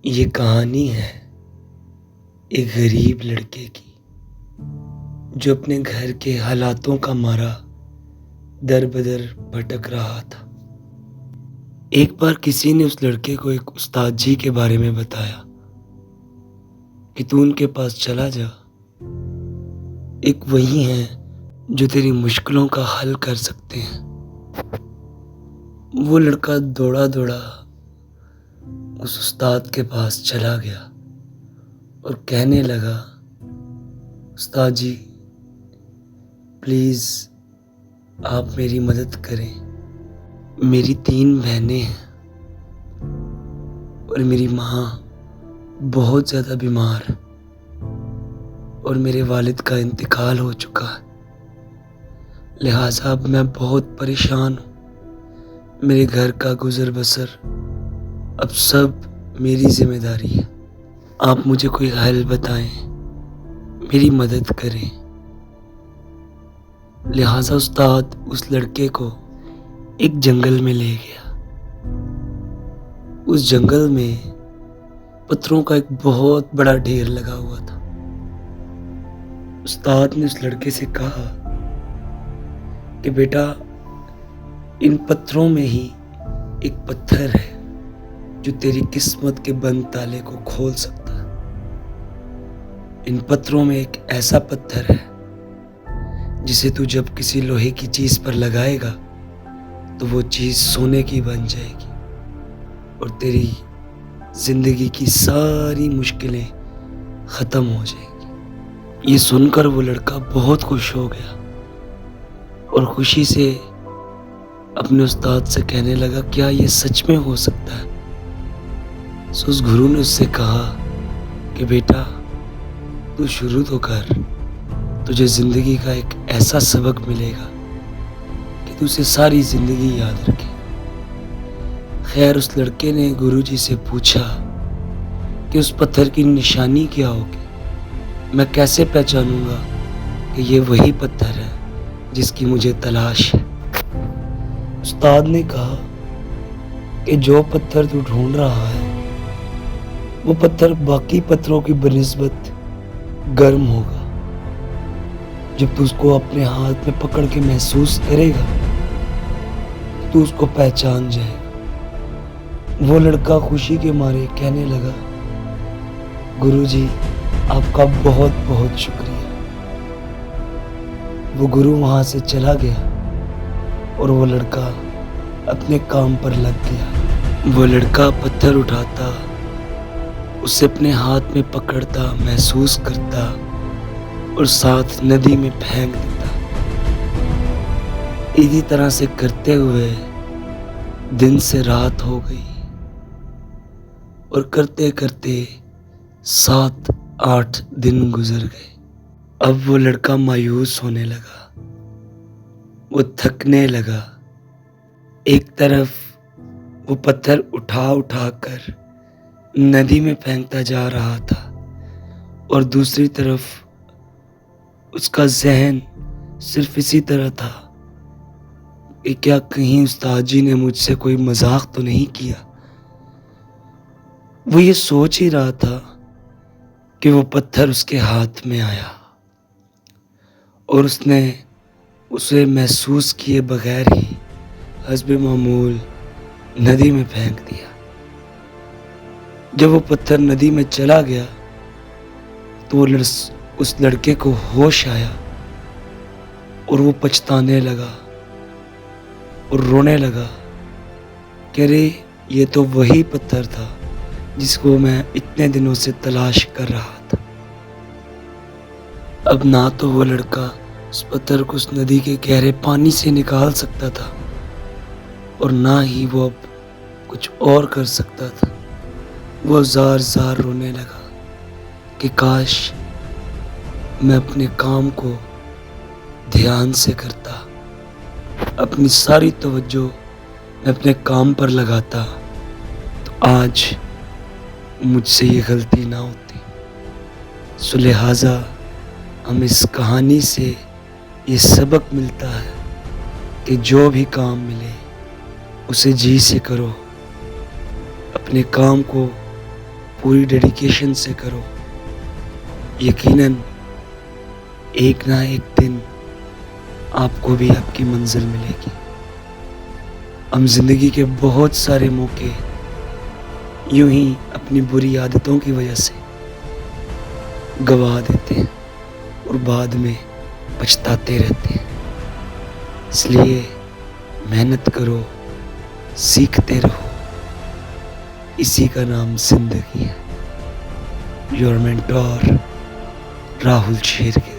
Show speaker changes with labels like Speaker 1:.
Speaker 1: یہ کہانی ہے ایک غریب لڑکے کی جو اپنے گھر کے حالاتوں کا مارا در بدر بھٹک رہا تھا۔ ایک بار کسی نے اس لڑکے کو ایک استاد جی کے بارے میں بتایا کہ تو ان کے پاس چلا جا، ایک وہی ہیں جو تیری مشکلوں کا حل کر سکتے ہیں۔ وہ لڑکا دوڑا دوڑا اس استاد کے پاس چلا گیا اور کہنے لگا، استاد جی پلیز آپ میری مدد کریں، میری 3 بہنیں ہیں اور میری ماں بہت زیادہ بیمار ہے اور میرے والد کا انتقال ہو چکا ہے، لہٰذا اب میں بہت پریشان ہوں۔ میرے گھر کا گزر بسر اب سب میری ذمہ داری ہے، آپ مجھے کوئی حل بتائیں، میری مدد کریں۔ لہٰذا استاد اس لڑکے کو ایک جنگل میں لے گیا۔ اس جنگل میں پتھروں کا ایک بہت بڑا ڈھیر لگا ہوا تھا۔ استاد نے اس لڑکے سے کہا کہ بیٹا ان پتھروں میں ہی ایک پتھر ہے جو تیری قسمت کے بند تالے کو کھول سکتا ہے۔ ان پتھروں میں ایک ایسا پتھر ہے جسے تو جب کسی لوہے کی چیز پر لگائے گا تو وہ چیز سونے کی بن جائے گی اور تیری زندگی کی ساری مشکلیں ختم ہو جائیں گی۔ یہ سن کر وہ لڑکا بہت خوش ہو گیا اور خوشی سے اپنے استاد سے کہنے لگا، کیا یہ سچ میں ہو سکتا ہے؟ اس گرو نے اس سے کہا کہ بیٹا تو شروع تو کر، تجھے زندگی کا ایک ایسا سبق ملے گا کہ تو اسے ساری زندگی یاد رکھے۔ خیر اس لڑکے نے گرو جی سے پوچھا کہ اس پتھر کی نشانی کیا ہوگی، میں کیسے پہچانوں گا کہ یہ وہی پتھر ہے جس کی مجھے تلاش ہے؟ استاد نے کہا کہ جو پتھر تو ڈھونڈ رہا ہے وہ پتھر باقی پتھروں کی بنسبت گرم ہوگا۔ جب تو اس کو اپنے ہاتھ میں پکڑ کے محسوس کرے گا تو اس کو پہچان جائے گا۔ وہ لڑکا خوشی کے مارے کہنے لگا، گرو جی آپ کا بہت بہت شکریہ۔ وہ گرو وہاں سے چلا گیا اور وہ لڑکا اپنے کام پر لگ گیا۔ وہ لڑکا پتھر اٹھاتا، اسے اپنے ہاتھ میں پکڑتا، محسوس کرتا اور ساتھ ندی میں پھینک دیتا۔ اسی طرح سے کرتے ہوئے دن سے رات ہو گئی اور کرتے کرتے 7-8 دن گزر گئے۔ اب وہ لڑکا مایوس ہونے لگا، وہ تھکنے لگا۔ ایک طرف وہ پتھر اٹھا اٹھا کر ندی میں پھینکتا جا رہا تھا اور دوسری طرف اس کا ذہن صرف اسی طرح تھا کہ کیا کہیں استاد جی نے مجھ سے کوئی مذاق تو نہیں کیا۔ وہ یہ سوچ ہی رہا تھا کہ وہ پتھر اس کے ہاتھ میں آیا اور اس نے اسے محسوس کیے بغیر ہی حسب معمول ندی میں پھینک دیا۔ جب وہ پتھر ندی میں چلا گیا تو اس لڑکے کو ہوش آیا اور وہ پچھتانے لگا اور رونے لگا کہ ارے یہ تو وہی پتھر تھا جس کو میں اتنے دنوں سے تلاش کر رہا تھا۔ اب نہ تو وہ لڑکا اس پتھر کو اس ندی کے گہرے پانی سے نکال سکتا تھا اور نہ ہی وہ اب کچھ اور کر سکتا تھا۔ وہ زار زار رونے لگا کہ کاش میں اپنے کام کو دھیان سے کرتا، اپنی ساری توجہ میں اپنے کام پر لگاتا تو آج مجھ سے یہ غلطی نہ ہوتی۔ سو لہٰذا ہم اس کہانی سے یہ سبق ملتا ہے کہ جو بھی کام ملے اسے جی سے کرو، اپنے کام کو پوری ڈیڈیکیشن سے کرو، یقیناً ایک نہ ایک دن آپ کو بھی آپ کی منزل ملے گی۔ ہم زندگی کے بہت سارے موقع یوں ہی اپنی بری عادتوں کی وجہ سے گوا دیتے ہیں اور بعد میں پچھتاتے رہتے ہیں۔ اس لیے محنت کرو، سیکھتے رہو، اسی کا نام زندگی ہے۔ یور مینٹور راہل شیر کے